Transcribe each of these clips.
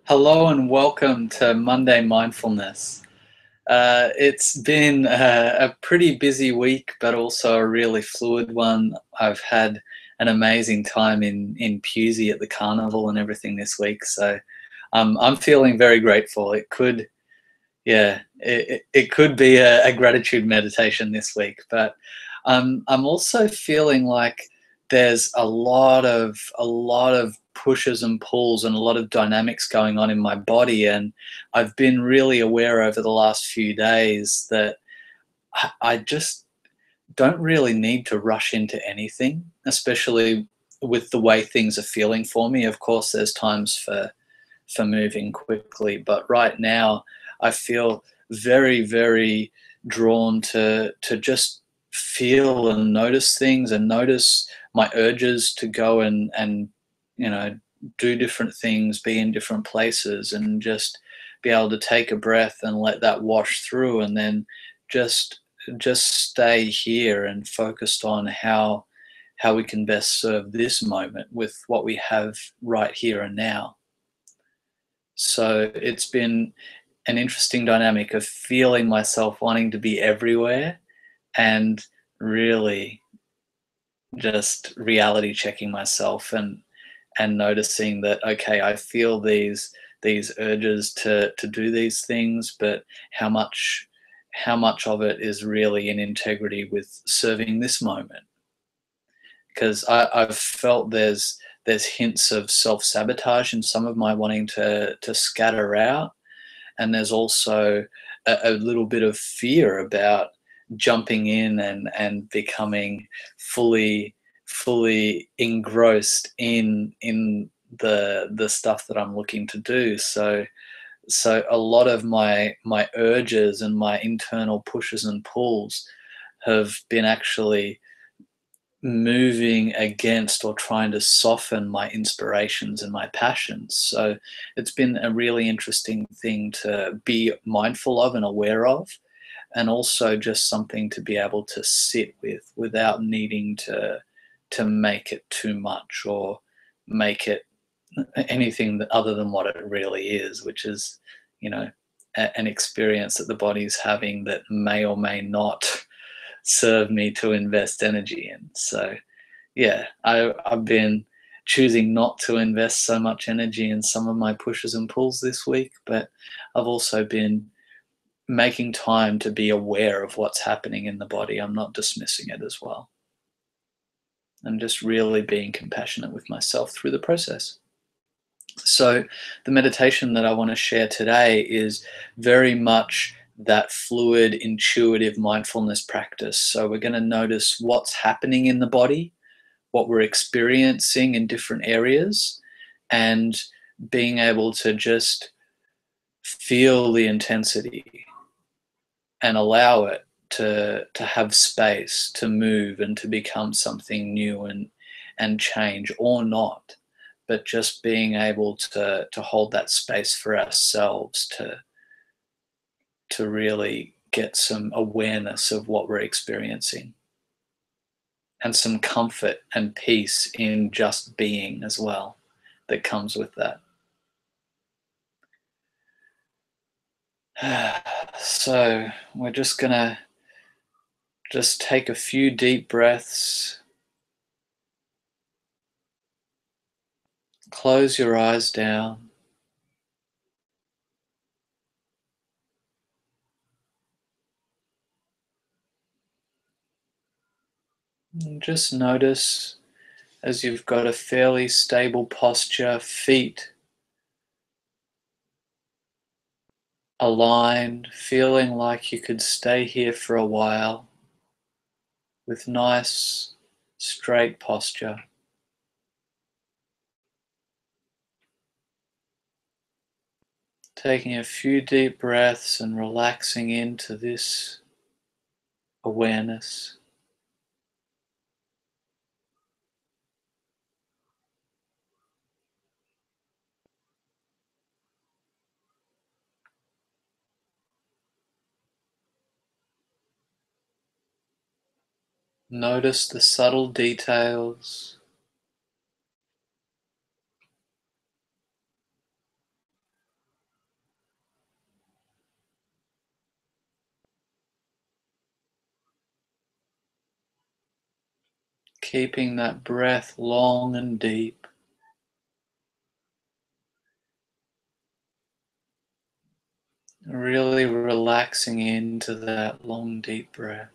Hello and welcome to Monday Mindfulness. It's been a pretty busy week, but also a really fluid one. I've had an amazing time in Pusey at the carnival and everything this week, so I'm feeling very grateful. It could be a gratitude meditation this week, but I'm also feeling like there's a lot of pushes and pulls and a lot of dynamics going on in my body, and I've been really aware over the last few days that I just don't really need to rush into anything, especially with the way things are feeling for me. Of course, there's times for moving quickly. But right now, I feel very, very drawn to just feel and notice things and notice my urges to go and you know do different things, be in different places, and just be able to take a breath and let that wash through, and then just just stay here and focused on how we can best serve this moment with what we have right here and now. So it's been an interesting dynamic of feeling myself wanting to be everywhere and really just reality checking myself and noticing that okay, I feel these urges to do these things, but how much how much of it is really in integrity with serving this moment? Because I've felt there's hints of self-sabotage in some of my wanting to scatter out, and there's also a little bit of fear about jumping in and becoming fully engrossed in the stuff that I'm looking to do. So a lot of my urges and my internal pushes and pulls have been actually moving against or trying to soften my inspirations and my passions. So it's been a really interesting thing to be mindful of and aware of, and also just something to be able to sit with without needing to make it too much or make it anything other than what it really is, which is, you know, an experience that the body's having that may or may not serve me to invest energy in. So yeah, I've been choosing not to invest so much energy in some of my pushes and pulls this week, but I've also been making time to be aware of what's happening in the body. I'm not dismissing it as well. I'm just really being compassionate with myself through the process. So, the meditation that I want to share today is very much that fluid, intuitive mindfulness practice. So, we're going to notice what's happening in the body, what we're experiencing in different areas, and being able to just feel the intensity and allow it to have space to move and to become something new and change or not, but just being able to hold that space for ourselves to really get some awareness of what we're experiencing and some comfort and peace in just being as well that comes with that. So we're just gonna just take a few deep breaths. Close your eyes down. And just notice as you've got a fairly stable posture, feet aligned, feeling like you could stay here for a while with nice straight posture. Taking a few deep breaths and relaxing into this awareness. Notice the subtle details. Keeping that breath long and deep. Really relaxing into that long, deep breath.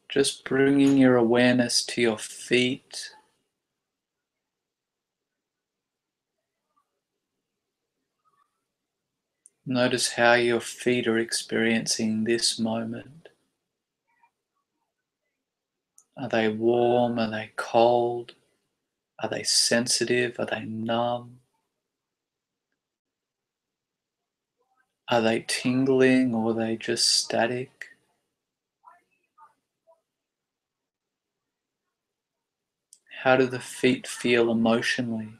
Just bringing your awareness to your feet. Notice how your feet are experiencing this moment. Are they warm? Are they cold? Are they sensitive? Are they numb? Are they tingling or are they just static? How do the feet feel emotionally?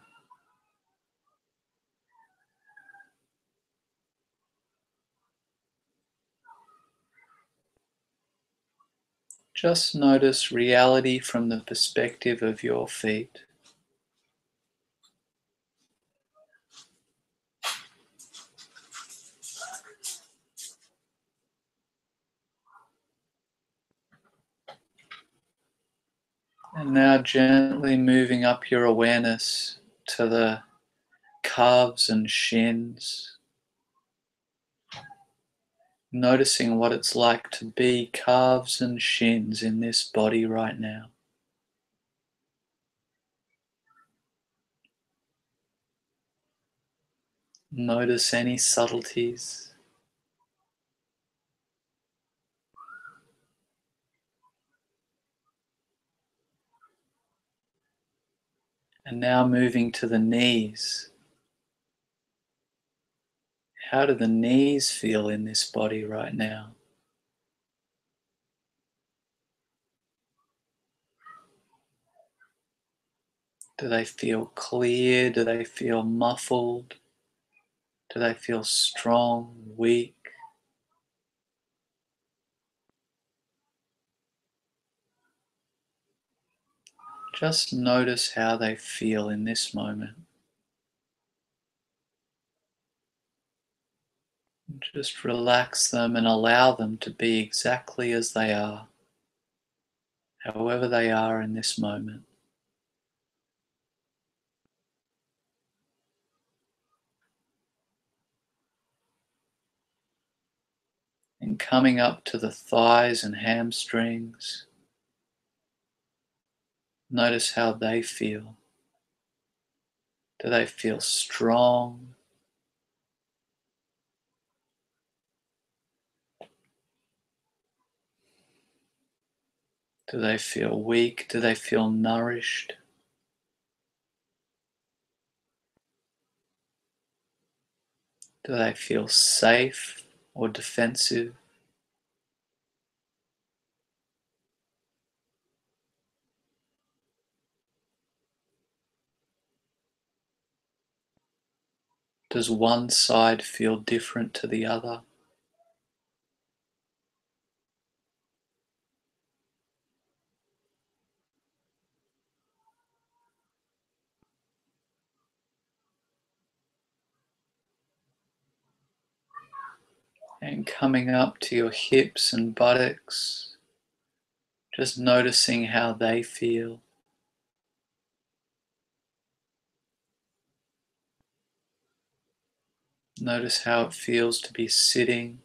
Just notice reality from the perspective of your feet. And now gently moving up your awareness to the calves and shins. Noticing what it's like to be calves and shins in this body right now. Notice any subtleties. And now moving to the knees. How do the knees feel in this body right now? Do they feel clear? Do they feel muffled? Do they feel strong, weak? Just notice how they feel in this moment. Just relax them and allow them to be exactly as they are, however they are in this moment. And coming up to the thighs and hamstrings, notice how they feel. Do they feel strong? Do they feel weak? Do they feel nourished? Do they feel safe or defensive? Does one side feel different to the other? And coming up to your hips and buttocks, just noticing how they feel. Notice how it feels to be sitting,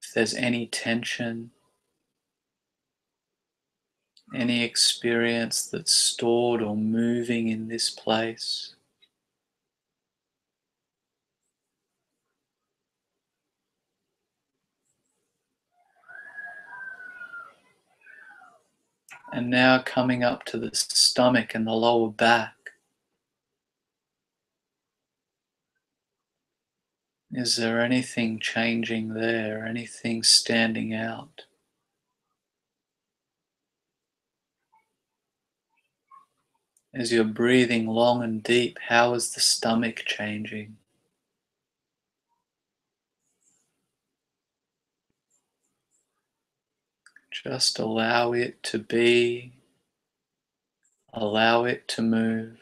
if there's any tension, any experience that's stored or moving in this place. And now coming up to the stomach and the lower back. Is there anything changing there? Anything standing out? As you're breathing long and deep, how is the stomach changing? Just allow it to be, allow it to move,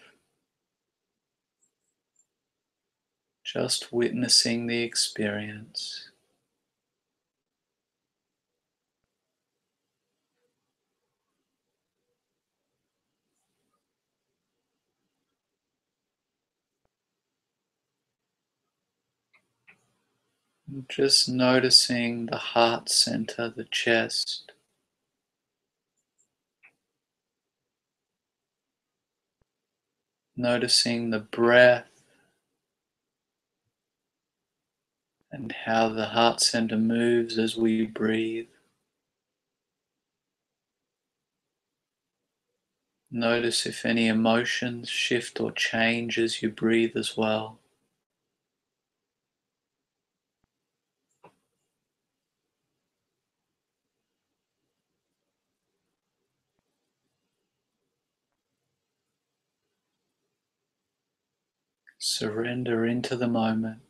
just witnessing the experience. Just noticing the heart center, the chest. Noticing the breath and how the heart center moves as we breathe. Notice if any emotions shift or change as you breathe as well. Surrender into the moment.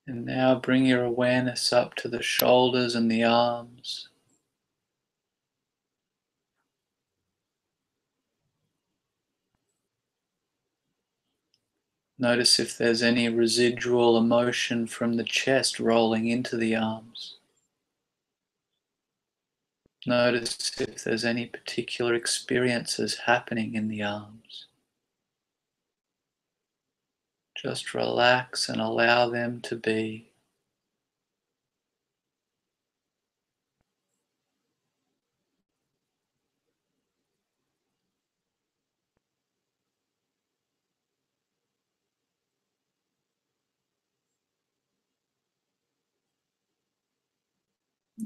And now bring your awareness up to the shoulders and the arms. Notice if there's any residual emotion from the chest rolling into the arms. Notice if there's any particular experiences happening in the arms. Just relax and allow them to be.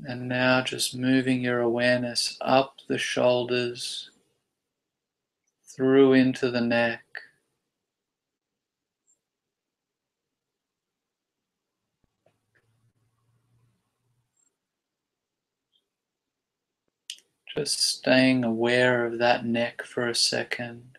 And now just moving your awareness up the shoulders, through into the neck. Just staying aware of that neck for a second.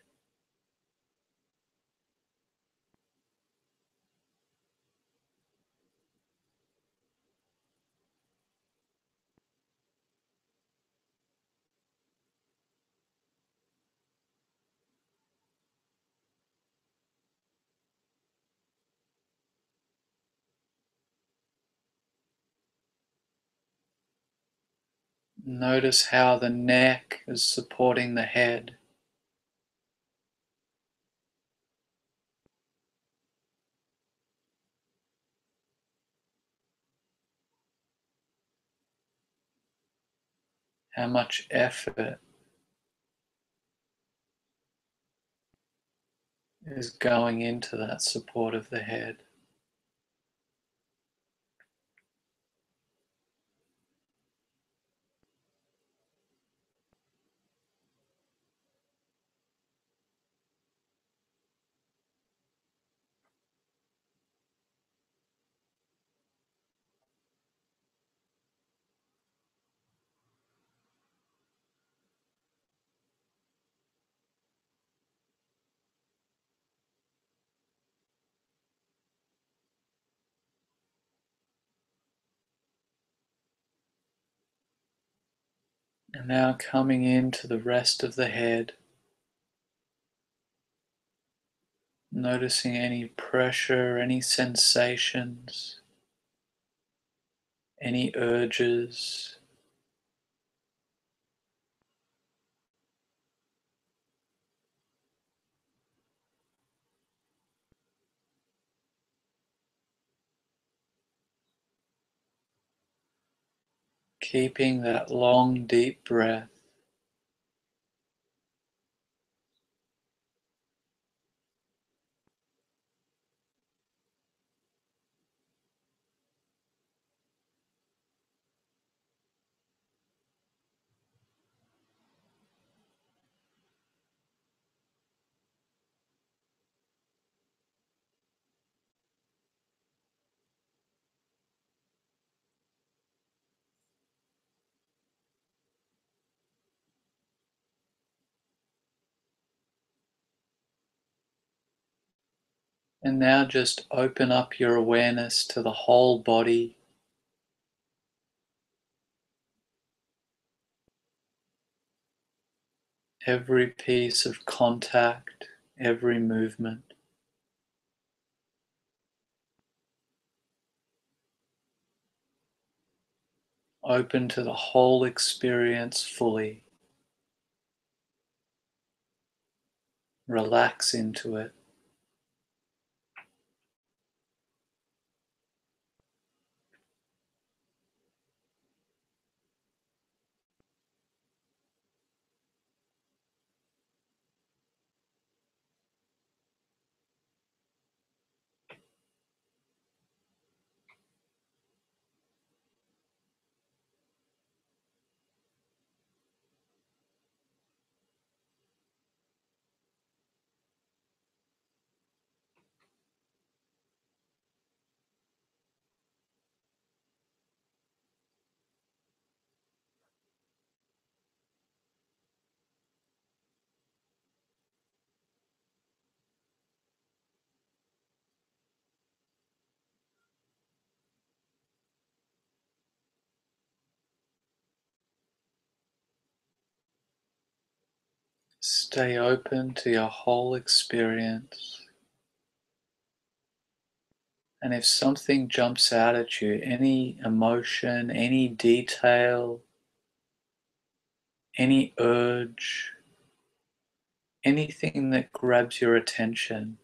Notice how the neck is supporting the head. How much effort is going into that support of the head. And now coming into the rest of the head, noticing any pressure, any sensations, any urges. Keeping that long, deep breath. And now just open up your awareness to the whole body, every piece of contact, every movement. Open to the whole experience fully. Relax into it. Stay open to your whole experience. And if something jumps out at you, any emotion, any detail, any urge, anything that grabs your attention,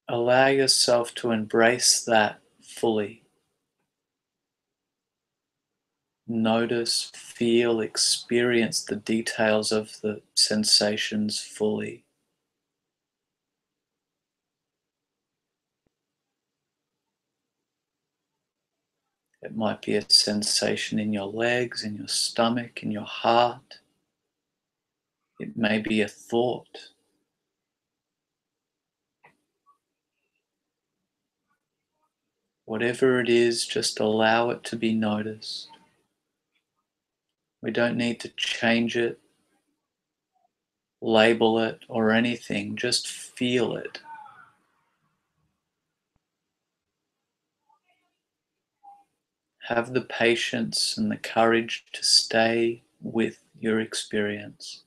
allow yourself to embrace that fully. Notice, feel, experience the details of the sensations fully. It might be a sensation in your legs, in your stomach, in your heart. It may be a thought. Whatever it is, just allow it to be noticed. We don't need to change it, label it, or anything. Just feel it. Have the patience and the courage to stay with your experience.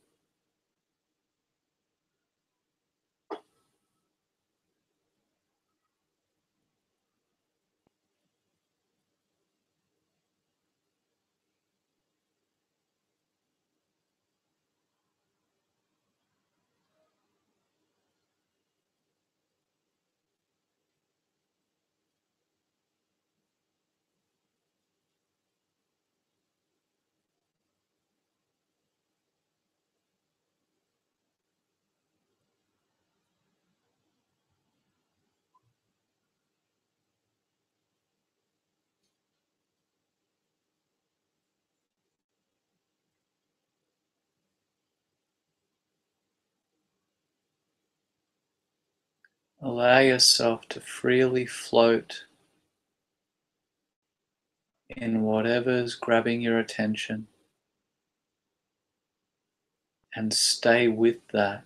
Allow yourself to freely float in whatever's grabbing your attention and stay with that.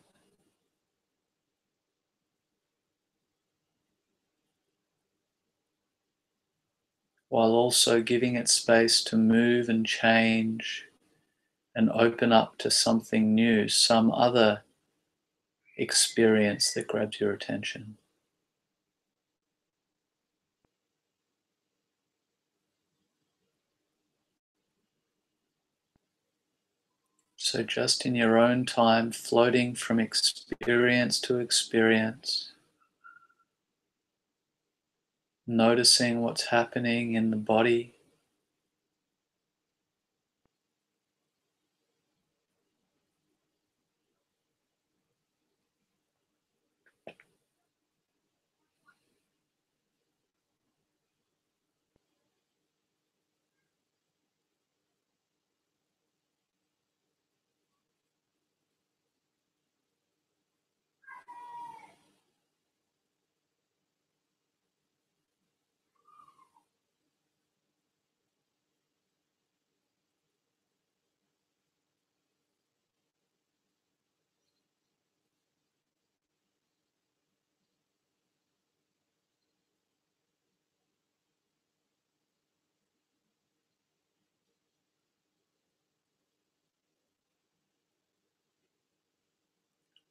While also giving it space to move and change and open up to something new, some other experience that grabs your attention. So, just in your own time, floating from experience to experience, noticing what's happening in the body,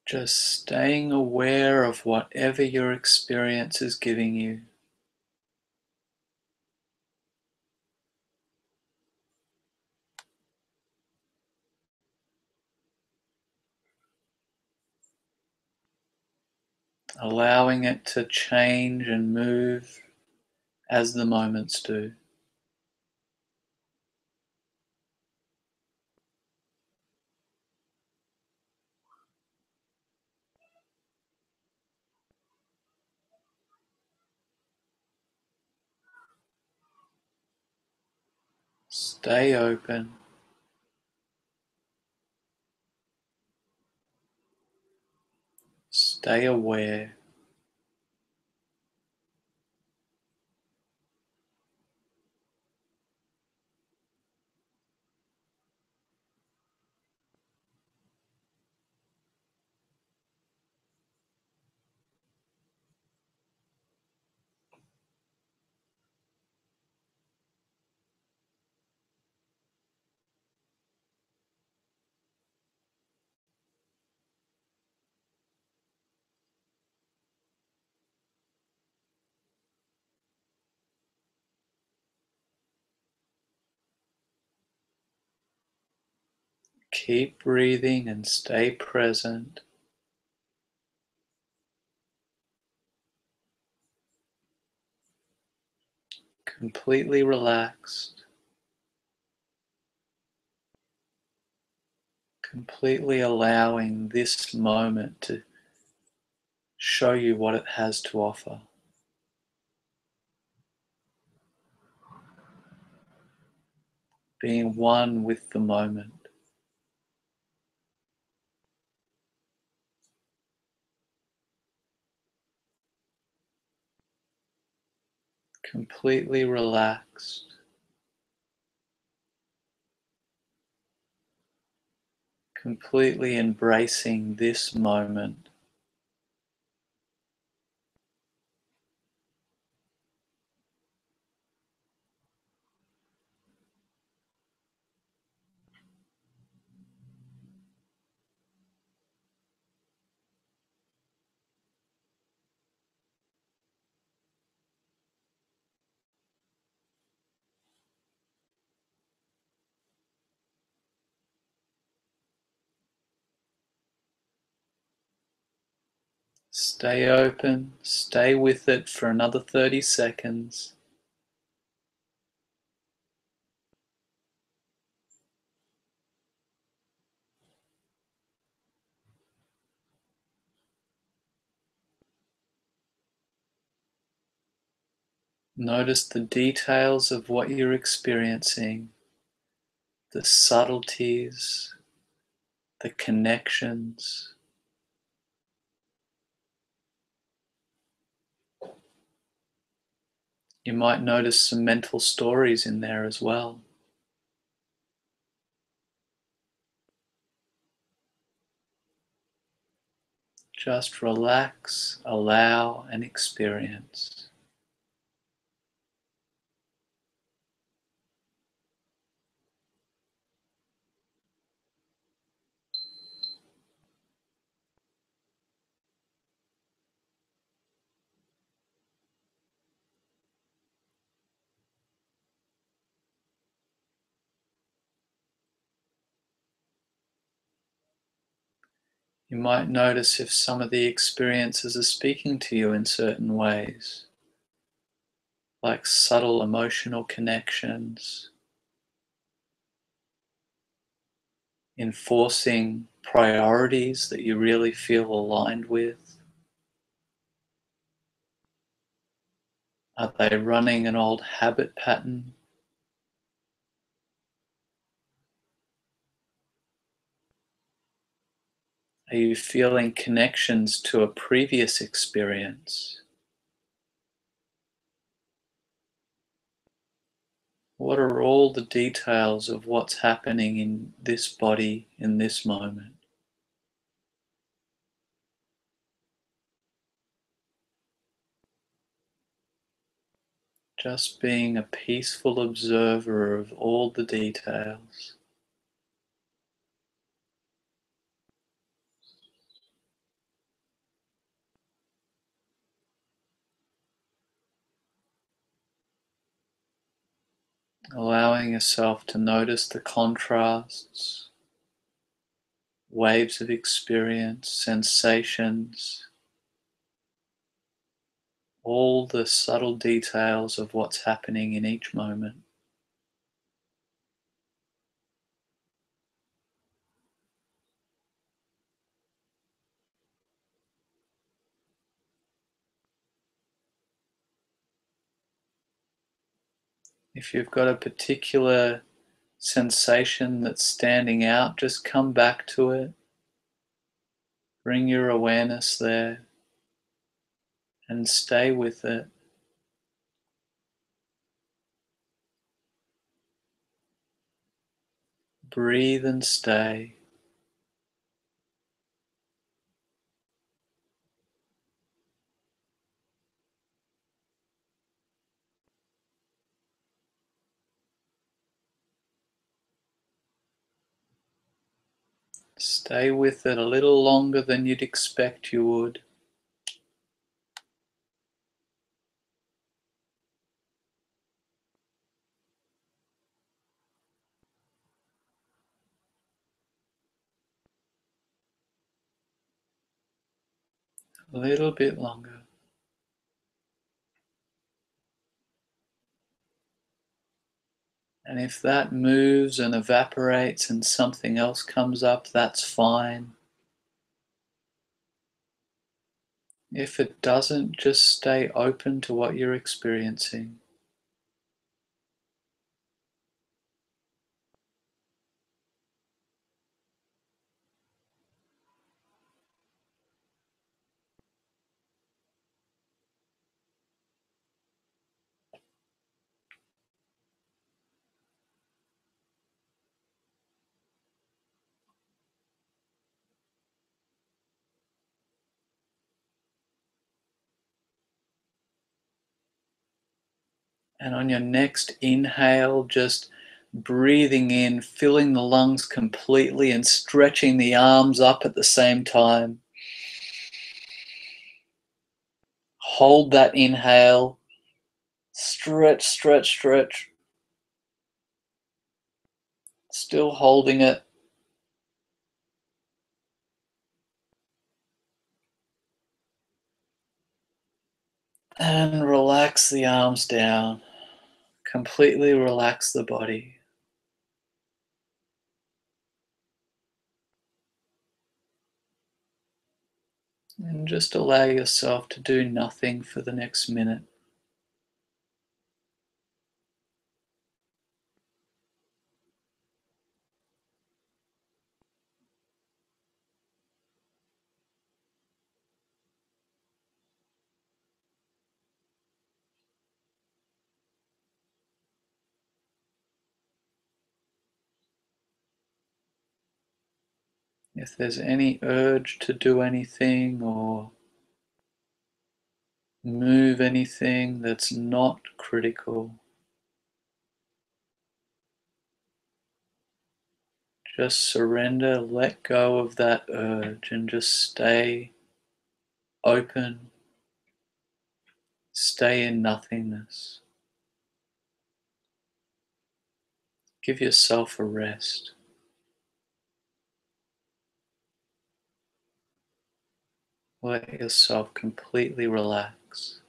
just staying aware of whatever your experience is giving you. Allowing it to change and move as the moments do. Stay open. Stay aware. Keep breathing and stay present. Completely relaxed. Completely allowing this moment to show you what it has to offer. Being one with the moment. Completely relaxed. Completely embracing this moment. Stay open, stay with it for another 30 seconds. Notice the details of what you're experiencing, the subtleties, the connections. You might notice some mental stories in there as well. Just relax, allow, and experience. You might notice if some of the experiences are speaking to you in certain ways. like subtle emotional connections, enforcing priorities that you really feel aligned with? Are they running an old habit pattern? Are you feeling connections to a previous experience? What are all the details of what's happening in this body in this moment? Just being a peaceful observer of all the details. Allowing yourself to notice the contrasts, waves of experience, sensations, all the subtle details of what's happening in each moment. If you've got a particular sensation that's standing out, just come back to it. Bring your awareness there and stay with it. Breathe and stay. Stay with it a little longer than you'd expect you would. A little bit longer. And if that moves and evaporates and something else comes up, that's fine. If it doesn't, just stay open to what you're experiencing. And on your next inhale, just breathing in, filling the lungs completely and stretching the arms up at the same time. Hold that inhale. Stretch, stretch, stretch. Still holding it. And relax the arms down. Completely relax the body. And just allow yourself to do nothing for the next minute. If there's any urge to do anything or move anything that's not critical, just surrender, let go of that urge, and just stay open, stay in nothingness. Give yourself a rest. Let yourself completely relax.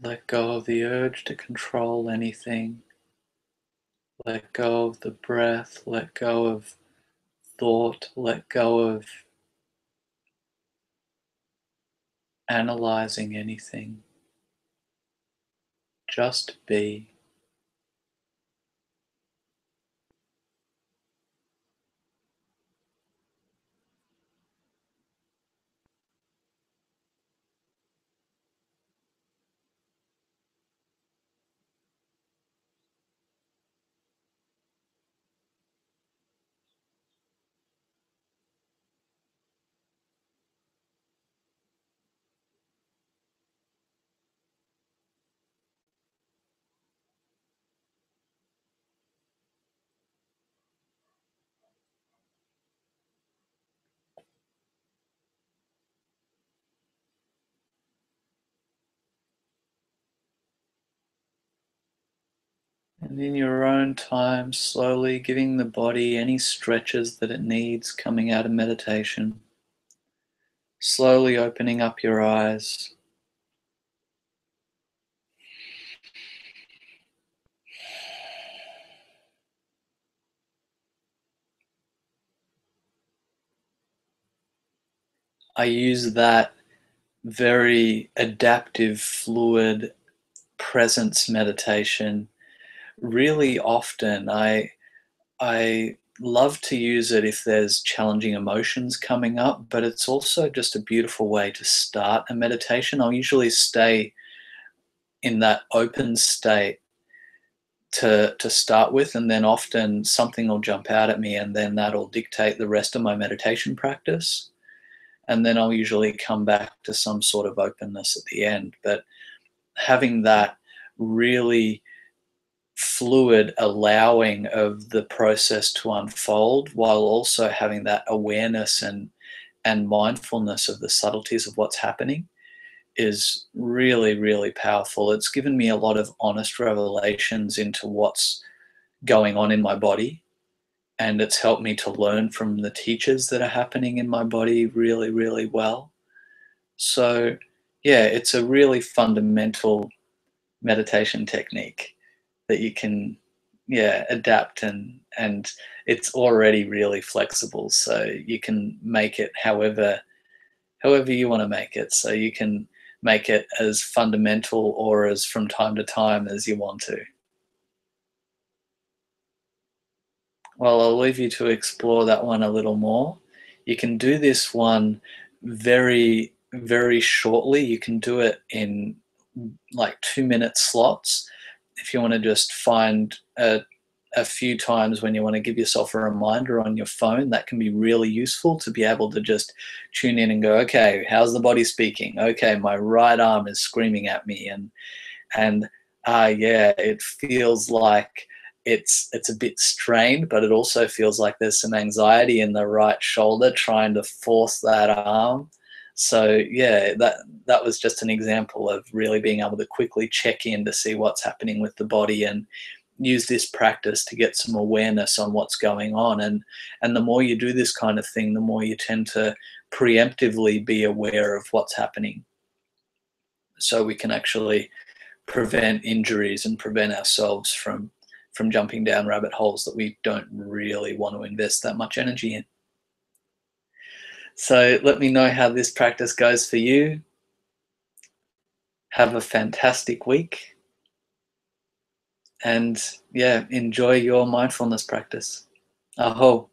Let go of the urge to control anything. Let go of the breath. Let go of thought. Let go of analyzing anything. Just be. And in your own time, slowly giving the body any stretches that it needs coming out of meditation. Slowly opening up your eyes. I use that very adaptive, fluid presence meditation really often. I love to use it if there's challenging emotions coming up, but it's also just a beautiful way to start a meditation. I'll usually stay in that open state to start with, and then often something will jump out at me, and then that'll dictate the rest of my meditation practice. And then I'll usually come back to some sort of openness at the end. But having that really fluid allowing of the process to unfold while also having that awareness and mindfulness of the subtleties of what's happening is really, really powerful. It's given me a lot of honest revelations into what's going on in my body, and it's helped me to learn from the teachers that are happening in my body really, really well. So yeah, it's a really fundamental meditation technique that you can, yeah, adapt, and it's already really flexible, so you can make it however you want to make it. So you can make it as fundamental or as from time to time as you want to. Well, I'll leave you to explore that one a little more. You can do this one very, very shortly. You can do it in like 2 minute slots. If you want to just find a few times when you want to give yourself a reminder on your phone, that can be really useful to be able to just tune in and go, okay, how's the body speaking? Okay, my right arm is screaming at me, and yeah, it feels like it's a bit strained, but it also feels like there's some anxiety in the right shoulder trying to force that arm. So yeah, that was just an example of really being able to quickly check in to see what's happening with the body and use this practice to get some awareness on what's going on. And the more you do this kind of thing, the more you tend to preemptively be aware of what's happening, so we can actually prevent injuries and prevent ourselves from jumping down rabbit holes that we don't really want to invest that much energy in. So let me know how this practice goes for you. Have a fantastic week, and yeah, enjoy your mindfulness practice. Aho.